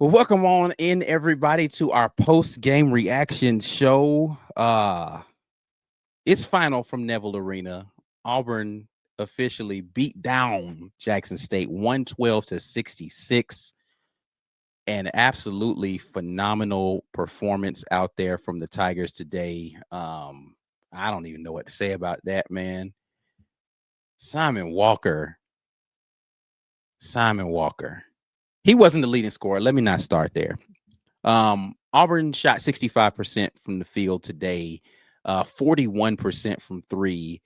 Well, welcome on in everybody to our post-game reaction show. It's final from Neville Arena. Auburn officially beat down Jackson State 112-66. An absolutely phenomenal performance out there from the Tigers today. I don't even know what to say about that, man. Simon Walker. Simon Walker. He wasn't the leading scorer. Let me not start there. Auburn shot 65% from the field today, 41% from three,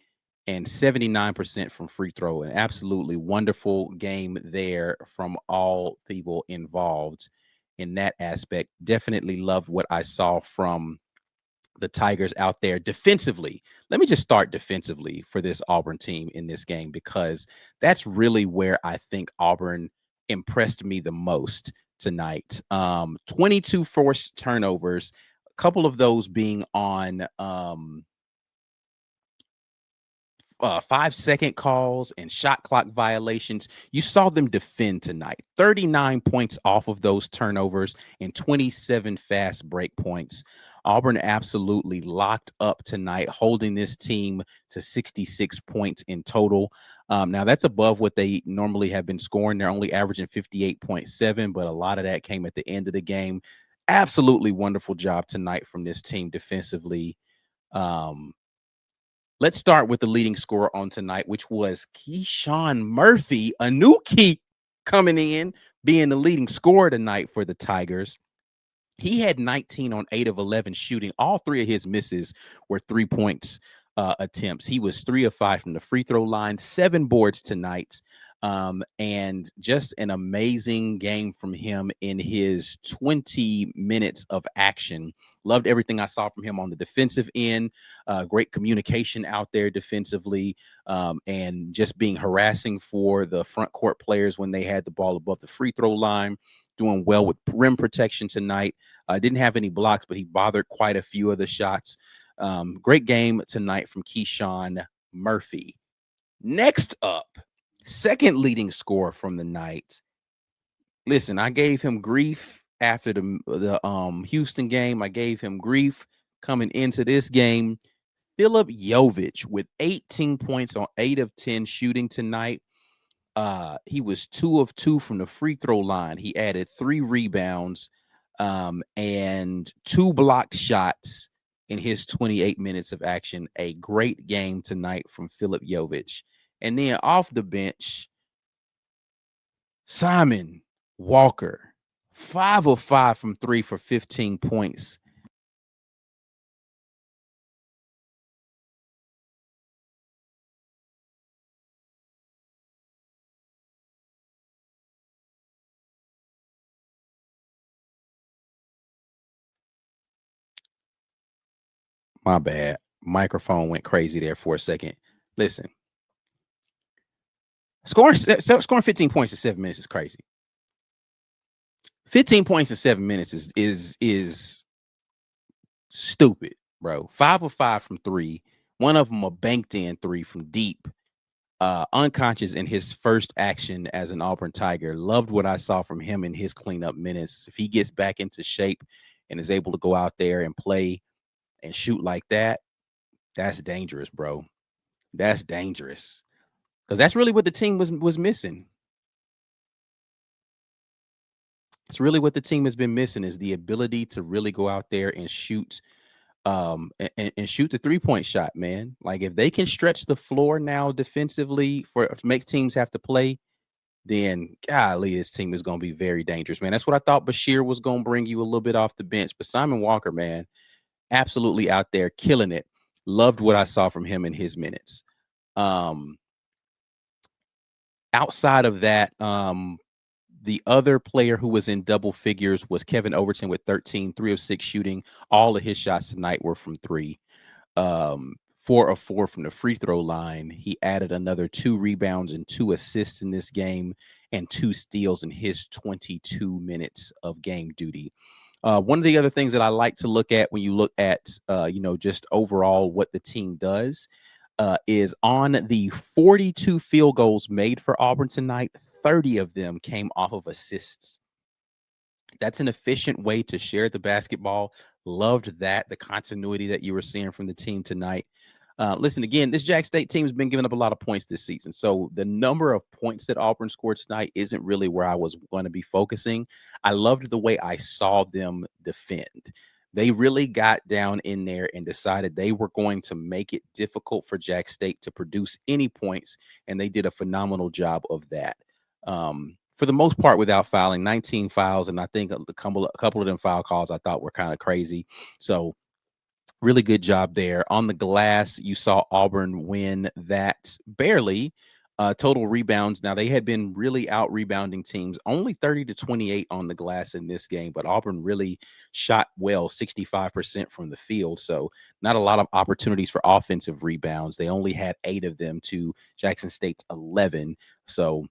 and 79% from free throw. An absolutely wonderful game there from all people involved in that aspect. Definitely loved what I saw from the Tigers out there defensively. Let me just start defensively for this Auburn team in this game, because that's really where I think Auburn impressed me the most tonight. 22 forced turnovers, a couple of those being on 5-second calls and shot clock violations. You saw them defend tonight. 39 points off of those turnovers and 27 fast break points. Auburn absolutely locked up tonight, holding this team to 66 points in total. Now, that's above what they normally have been scoring. They're only averaging 58.7, but a lot of that came at the end of the game. Absolutely wonderful job tonight from this team defensively. Let's start with the leading scorer on tonight, which was Keyshawn Murphy, a new key coming in, being the leading scorer tonight for the Tigers. He had 19 on 8 of 11 shooting. All three of his misses were 3-point attempts. He was 3 of 5 from the free throw line, 7 boards tonight. And just an amazing game from him in his 20 minutes of action. Loved everything I saw from him on the defensive end. Great communication out there defensively, and just being harassing for the front court players when they had the ball above the free throw line. Doing well with rim protection tonight. Didn't have any blocks, but he bothered quite a few of the shots. Great game tonight from Keyshawn Murphy. Next up, second leading scorer from the night. Listen, I gave him grief after the Houston game. I gave him grief coming into this game. Philip Jovich with 18 points on 8 of 10 shooting tonight. He was 2 of 2 from the free throw line. He added 3 rebounds and 2 blocked shots in his 28 minutes of action. A great game tonight from Philip Jovich. And then off the bench, Simon Walker, 5 of 5 from 3 for 15 points. My bad. Microphone went crazy there for a second. Listen, scoring 15 points in 7 minutes is crazy. 15 points in 7 minutes is stupid, bro. 5 of 5 from 3. One of them a banked in 3 from deep. Unconscious in his first action as an Auburn Tiger. Loved what I saw from him in his cleanup minutes. If he gets back into shape and is able to go out there and play and shoot like that, that's dangerous, bro. That's dangerous. Because that's really what the team was missing. It's really what the team has been missing, is the ability to really go out there and shoot and shoot the 3-point shot, man. Like, if they can stretch the floor now defensively for make teams have to play, then golly, this team is going to be very dangerous, man. That's what I thought Bashir was going to bring you a little bit off the bench. But Simon Walker, man, absolutely out there killing it. Loved what I saw from him in his minutes. Outside of that, the other player who was in double figures was Kevin Overton with 13, 3 of 6 shooting. All of his shots tonight were from 3. 4 of 4 from the free throw line. He added another 2 rebounds and 2 assists in this game and 2 steals in his 22 minutes of game duty. One of the other things that I like to look at when you look at, just overall what the team does is on the 42 field goals made for Auburn tonight, 30 of them came off of assists. That's an efficient way to share the basketball. Loved that, the continuity that you were seeing from the team tonight. Listen, again, this Jack State team has been giving up a lot of points this season. So the number of points that Auburn scored tonight isn't really where I was going to be focusing. I loved the way I saw them defend. They really got down in there and decided they were going to make it difficult for Jack State to produce any points, and they did a phenomenal job of that. For the most part, without fouling, 19 fouls, and I think a couple of them foul calls I thought were kind of crazy. So really good job there. On the glass, you saw Auburn win that barely. Total rebounds. Now, they had been really out rebounding teams, only 30-28 on the glass in this game, but Auburn really shot well, 65% from the field. So, not a lot of opportunities for offensive rebounds. They only had 8 of them to Jackson State's 11. So,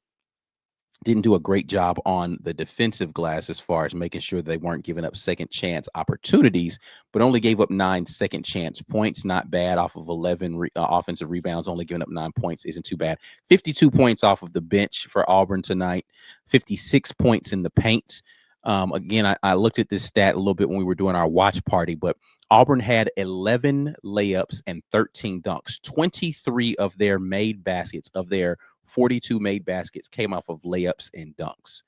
didn't do a great job on the defensive glass as far as making sure they weren't giving up second chance opportunities, but only gave up 9 second chance points. Not bad off of 11 offensive rebounds. Only giving up 9 points isn't too bad. 52 points off of the bench for Auburn tonight. 56 points in the paint. Again, I looked at this stat a little bit when we were doing our watch party, but Auburn had 11 layups and 13 dunks. 23 of their made baskets, of their 42 made baskets, came off of layups and dunks.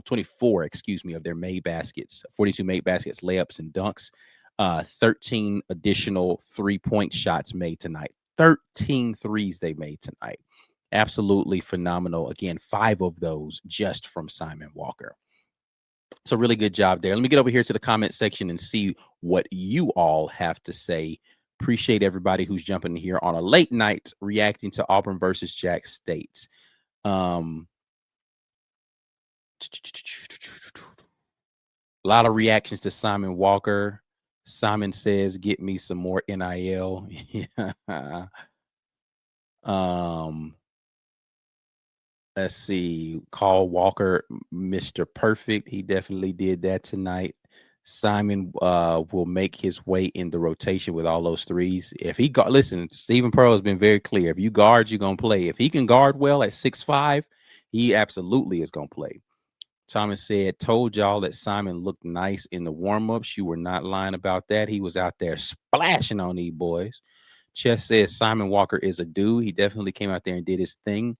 24, excuse me, of their made baskets, 42 made baskets, layups and dunks. 13 additional 3-point shots made tonight. 13 threes they made tonight. Absolutely phenomenal. Again, 5 of those just from Simon Walker. So really good job there. Let me get over here to the comment section and see what you all have to say. Appreciate everybody who's jumping here on a late night reacting to Auburn versus Jack State. A lot of reactions to Simon Walker. Simon says, "Get me some more NIL." Yeah. Let's see. Call Walker Mr. Perfect. He definitely did that tonight. Simon will make his way in the rotation with all those threes. If he listen, Stephen Pearl has been very clear. If you guard, you're gonna play. If he can guard well at 6'5", he absolutely is gonna play. Thomas said, "Told y'all that Simon looked nice in the warm-ups. You were not lying about that. He was out there splashing on these boys." Chess says Simon Walker is a dude. He definitely came out there and did his thing.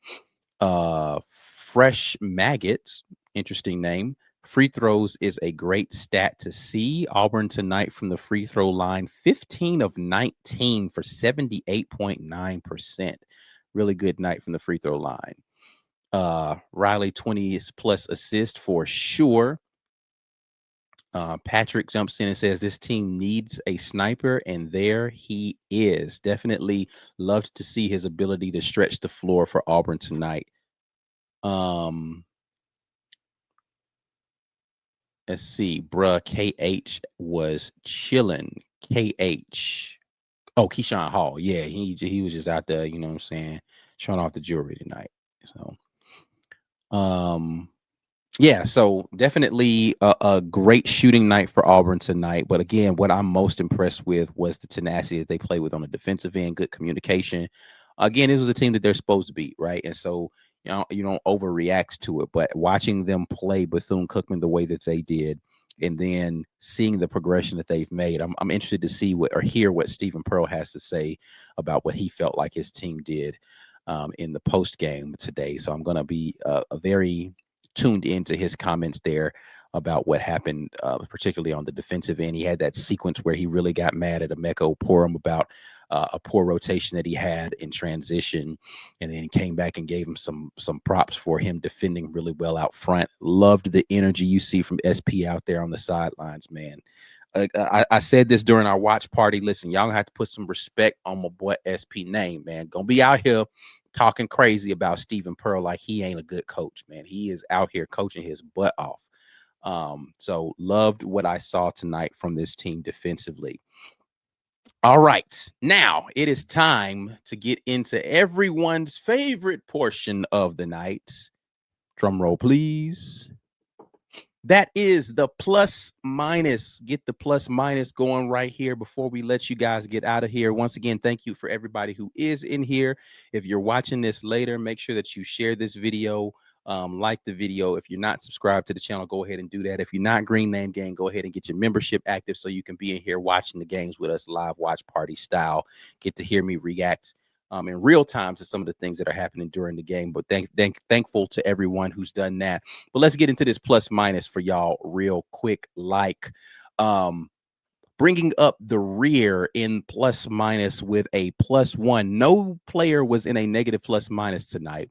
Fresh Maggots, interesting name. Free throws is a great stat to see. Auburn tonight from the free throw line, 15 of 19 for 78.9%. Really good night from the free throw line. Riley, 20 plus assist for sure. Patrick jumps in and says this team needs a sniper, and there he is. Definitely loved to see his ability to stretch the floor for Auburn tonight. Let's see, bruh. KH was chilling. KH. Oh, Keyshawn Hall. Yeah, he was just out there, you know what I'm saying, showing off the jewelry tonight. So, yeah, so definitely a great shooting night for Auburn tonight. But again, what I'm most impressed with was the tenacity that they play with on the defensive end, good communication. Again, this was a team that they're supposed to beat, right? And so you don't overreact to it. But watching them play Bethune-Cookman the way that they did, and then seeing the progression that they've made, I'm interested to see what or hear what Stephen Pearl has to say about what he felt like his team did in the post game today. So I'm going to be a very tuned into his comments there about what happened, particularly on the defensive end. He had that sequence where he really got mad at Emeka Oporum about a poor rotation that he had in transition, and then he came back and gave him some props for him defending really well out front. Loved the energy you see from SP out there on the sidelines, man. I said this during our watch party. Listen, y'all gonna have to put some respect on my boy SP name, man. Gonna be out here talking crazy about Stephen Pearl like he ain't a good coach, man. He is out here coaching his butt off. So loved what I saw tonight from this team defensively. All right, now it is time to get into everyone's favorite portion of the night. Drum roll, please. That is the plus minus. Get the plus minus going right here before we let you guys get out of here. Once again, thank you for everybody who is in here. If you're watching this later, make sure that you share this video Like the video. If you're not subscribed to the channel, go ahead and do that. If you're not Green Name Gang, go ahead and get your membership active so you can be in here watching the games with us live, watch party style. Get to hear me react in real time to some of the things that are happening during the game. But thankful to everyone who's done that. But let's get into this plus minus for y'all real quick. Bringing up the rear in plus minus with a +1. No player was in a negative plus minus tonight.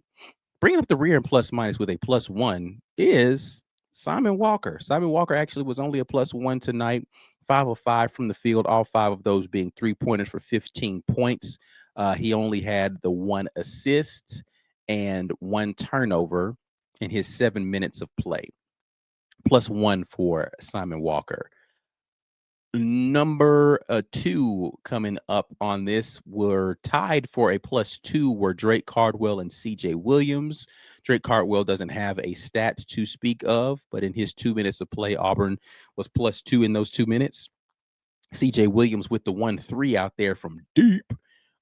Bringing up the rear and plus minus with a +1 is Simon Walker. Simon Walker actually was only a +1 tonight, 5 of 5 from the field, all 5 of those being 3-pointers for 15 points. He only had the 1 assist and 1 turnover in his 7 minutes of play. +1 for Simon Walker. Number 2 coming up on this were tied for a +2 were Drake Cardwell and CJ Williams. Drake Cardwell doesn't have a stat to speak of, but in his 2 minutes of play, Auburn was +2 in those 2 minutes. CJ Williams with the 1-3 out there from deep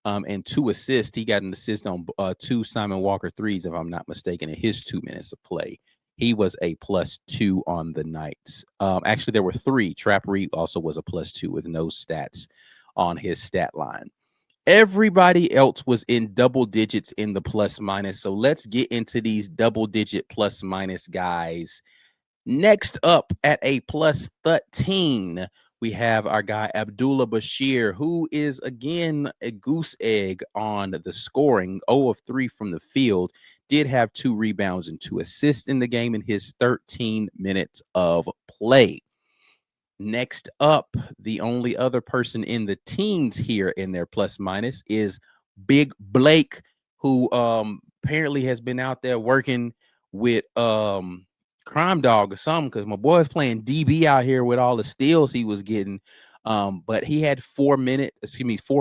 and 2 assists. He got an assist on 2 Simon Walker threes, if I'm not mistaken, in his 2 minutes of play. He was a +2 on the night. Actually, there were 3. Trap Reed also was a +2 with no stats on his stat line. Everybody else was in double digits in the plus minus. So let's get into these double digit plus minus guys. Next up at a +13, we have our guy Abdullah Bashir, who is again a goose egg on the scoring, 0 of 3 from the field. Did have 2 rebounds and 2 assists in the game in his 13 minutes of play. Next up, the only other person in the teens here in their plus minus is Big Blake, who apparently has been out there working with Crime Dog or something, because my boy's playing DB out here with all the steals he was getting. But he had 4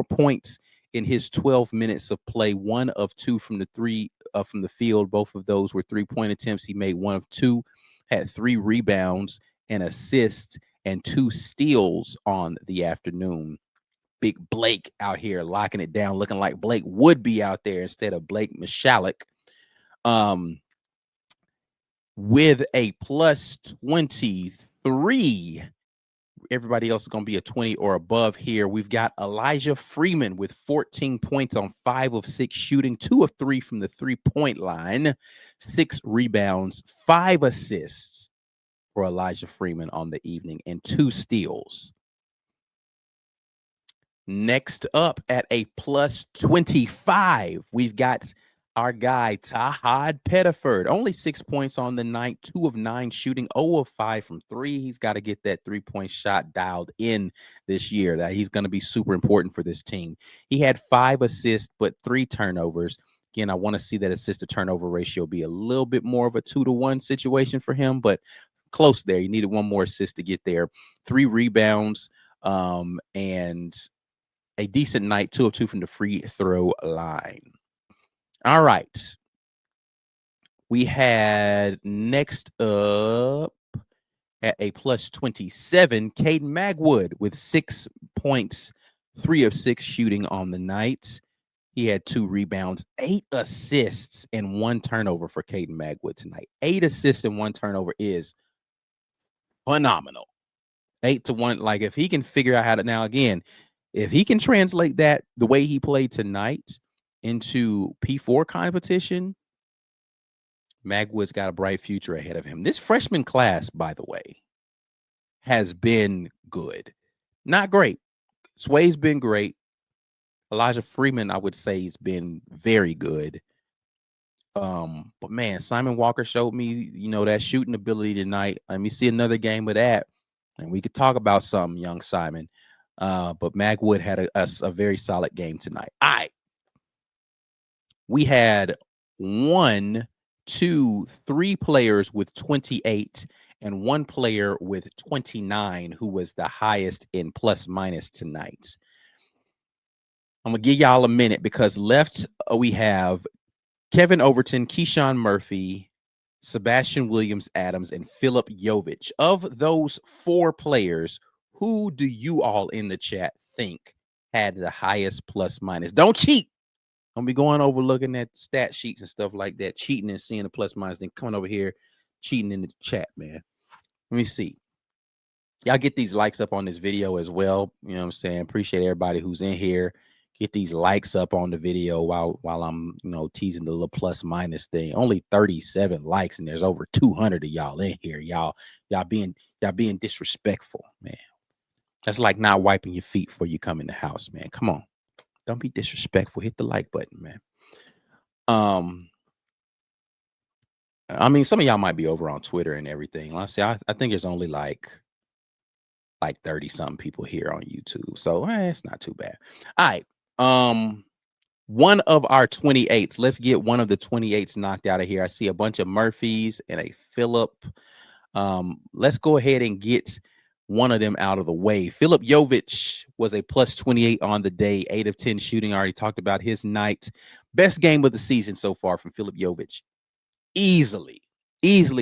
points in his 12 minutes of play, 1 of 2 from the field. Both of those were 3-point attempts. He made 1 of 2, had 3 rebounds, an assist, and 2 steals on the afternoon. Big Blake out here locking it down, looking like Blake would be out there instead of Blake Michalek. With a +23. Everybody else is going to be a 20 or above here. We've got Elijah Freeman with 14 points on 5 of 6 shooting, 2 of 3 from the 3-point line, 6 rebounds, 5 assists for Elijah Freeman on the evening, and 2 steals. Next up at a +25, we've got our guy Tahad Pettiford, only 6 points on the night, 2 of 9 shooting, 0 of 5 from 3. He's got to get that 3-point shot dialed in this year. That he's going to be super important for this team. He had 5 assists, but 3 turnovers. Again, I want to see that assist to turnover ratio be a little bit more of a 2-to-1 situation for him, but close there. He needed 1 more assist to get there. 3 rebounds and a decent night, 2 of 2 from the free throw line. All right. We had next up at a +27, Caden Magwood with 6 points, 3 of 6 shooting on the night. He had 2 rebounds, 8 assists, and 1 turnover for Caden Magwood tonight. 8 assists and 1 turnover is phenomenal. 8-1. Like, if he can figure out how to, now again, if he can translate that the way he played tonight into P4 competition, Magwood's got a bright future ahead of him. This freshman class, by the way, has been good. Not great. Sway's been great. Elijah Freeman, I would say, has been very good. But man, Simon Walker showed me, that shooting ability tonight. Let me see another game of that, and we could talk about something, young Simon. But Magwood had a very solid game tonight. All right. We had 1, 2, 3 players with 28 and 1 player with 29 who was the highest in plus minus tonight. I'm going to give y'all a minute, because left we have Kevin Overton, Keyshawn Murphy, Sebastian Williams Adams, and Philip Jovic. Of those 4 players, who do you all in the chat think had the highest plus minus? Don't cheat. Don't be going over looking at stat sheets and stuff like that, cheating and seeing the plus minus, then coming over here cheating in the chat, man. Let me see. Y'all get these likes up on this video as well. You know what I'm saying? Appreciate everybody who's in here. Get these likes up on the video while I'm, teasing the little plus minus thing. Only 37 likes, and there's over 200 of y'all in here. Y'all being disrespectful, man. That's like not wiping your feet before you come in the house, man. Come on. Don't be disrespectful. Hit the like button, man. I mean, some of y'all might be over on Twitter and everything. I say I think there's only like 30 something people here on YouTube. So it's not too bad. All right. One of our 28s. Let's get one of the 28s knocked out of here. I see a bunch of Murphys and a Phillip. Let's go ahead and get one of them out of the way. Philip Jovich was a plus 28 on the day, 8 of 10 shooting. I already talked about his night. Best game of the season so far from Philip Jovich. Easily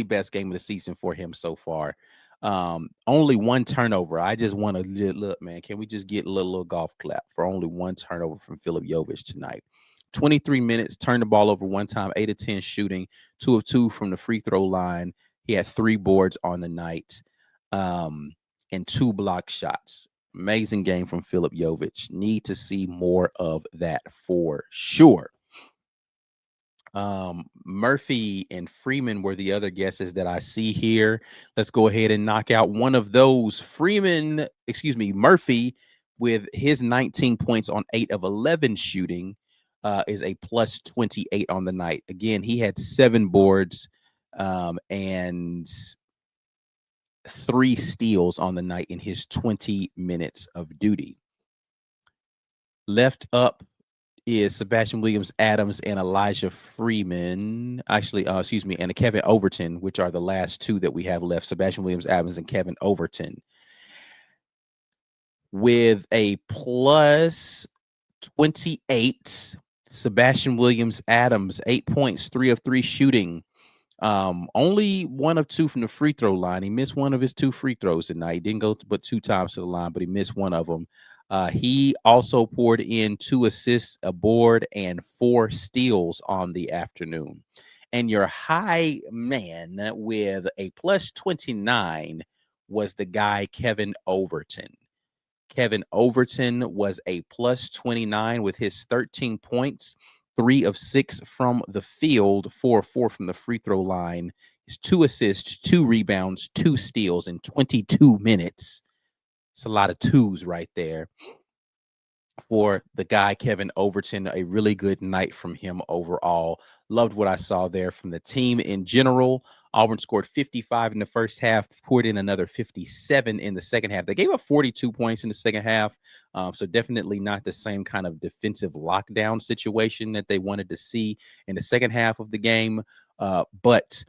best game of the season for him so far. Only one turnover. I just want to look, man. Can we just get a little golf clap for only one turnover from Philip Jovich tonight? 23 minutes, turned the ball over one time, 8 of 10 shooting, 2 of 2 from the free throw line. He had 3 boards on the night, and 2 block shots. Amazing game from Philip Jovich. Need to see more of that for sure. Murphy and Freeman were the other guesses that I see here. Let's go ahead and knock out one of those. Murphy with his 19 points on 8 of 11 shooting is a plus 28 on the night. Again, he had 7 boards and 3 steals on the night in his 20 minutes of duty. Left up is Sebastian Williams Adams and Elijah Freeman. And Kevin Overton, which are the last 2 that we have left. Sebastian Williams Adams and Kevin Overton. With a plus 28, Sebastian Williams Adams, 8 points, 3 of 3 shooting. Only 1 of 2 from the free throw line. He missed one of his 2 free throws tonight. He didn't go but 2 times to the line, but he missed one of them. He also poured in 2 assists, a board, and 4 steals on the afternoon. And your high man with a plus 29 was the guy Kevin Overton. Kevin Overton was a plus 29 with his 13 points, 3 of 6 from the field, 4 of 4 from the free throw line. His 2 assists, 2 rebounds, 2 steals in 22 minutes. It's a lot of 2s right there for the guy, Kevin Overton. A really good night from him overall. Loved what I saw there from the team in general. Auburn scored 55 in the first half, poured in another 57 in the second half. They gave up 42 points in the second half, so definitely not the same kind of defensive lockdown situation that they wanted to see in the second half of the game, but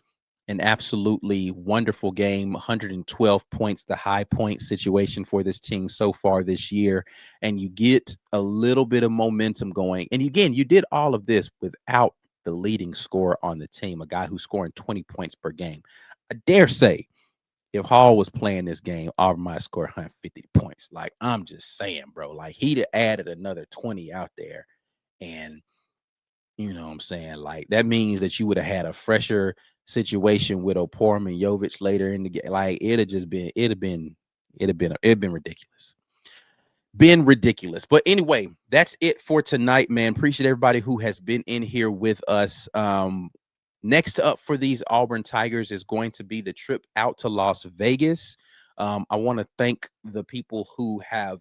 an absolutely wonderful game. 112 points, the high point situation for this team so far this year. And you get a little bit of momentum going. And again, you did all of this without the leading scorer on the team, a guy who's scoring 20 points per game. I dare say if Hall was playing this game, Auburn might score 150 points. Like, I'm just saying, bro, like he'd have added another 20 out there. And you know what I'm saying? Like, that means that you would have had a fresher situation with Oporm and Jovich later in the game. Like, it'd been ridiculous. Been ridiculous. But anyway, that's it for tonight, man. Appreciate everybody who has been in here with us. Next up for these Auburn Tigers is going to be the trip out to Las Vegas. I want to thank the people who have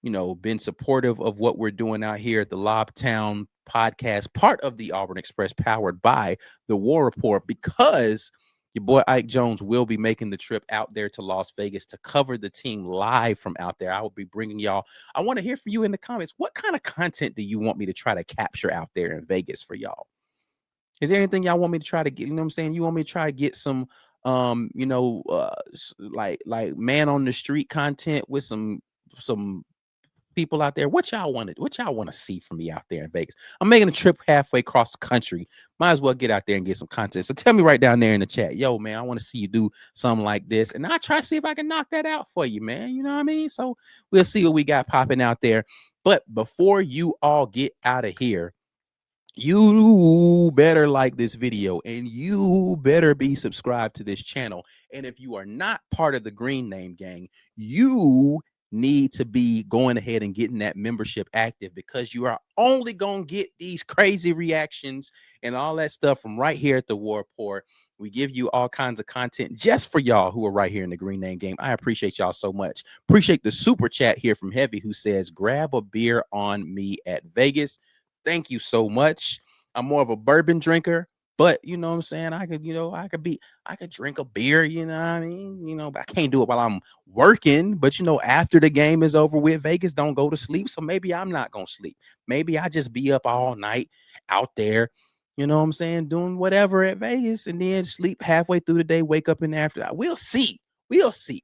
been supportive of what we're doing out here at the Lobtown podcast, part of the Auburn Express, powered by the War Report, because your boy Ike Jones will be making the trip out there to Las Vegas to cover the team live from out there. I will be bringing y'all. I want to hear from you in the comments. What kind of content do you want me to try to capture out there in Vegas for y'all? Is there anything y'all want me to try to get? You know what I'm saying? You want me to try to get some like man on the street content with some people out there? What y'all want to see from me out there in Vegas? I'm making a trip halfway across the country. Might as well get out there and get some content. So tell me right down there in the chat, yo, man, I want to see you do something like this. And I'll try to see if I can knock that out for you, man. You know what I mean? So we'll see what we got popping out there. But before you all get out of here, you better like this video and you better be subscribed to this channel. And if you are not part of the Green Name Gang, you need to be going ahead and getting that membership active, because you are only going to get these crazy reactions and all that stuff from right here at the War Report. We give you all kinds of content just for y'all who are right here in the Green Name Game. I appreciate y'all so much. Appreciate the super chat here from Heavy, who says, grab a beer on me at Vegas. Thank you so much. I'm more of a bourbon drinker, but you know what I'm saying? I could, I could drink a beer, you know what I mean? But I can't do it while I'm working. But after the game is over with, Vegas don't go to sleep. So maybe I'm not gonna sleep. Maybe I just be up all night out there, you know what I'm saying, doing whatever at Vegas, and then sleep halfway through the day, wake up in the after. We'll see. We'll see.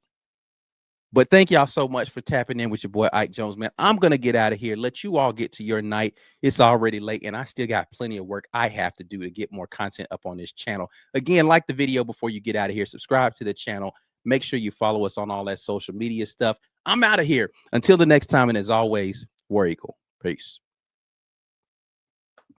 But thank y'all so much for tapping in with your boy Ike Jones, man. I'm going to get out of here. Let you all get to your night. It's already late, and I still got plenty of work I have to do to get more content up on this channel. Again, like the video before you get out of here. Subscribe to the channel. Make sure you follow us on all that social media stuff. I'm out of here. Until the next time, and as always, War Eagle. Peace.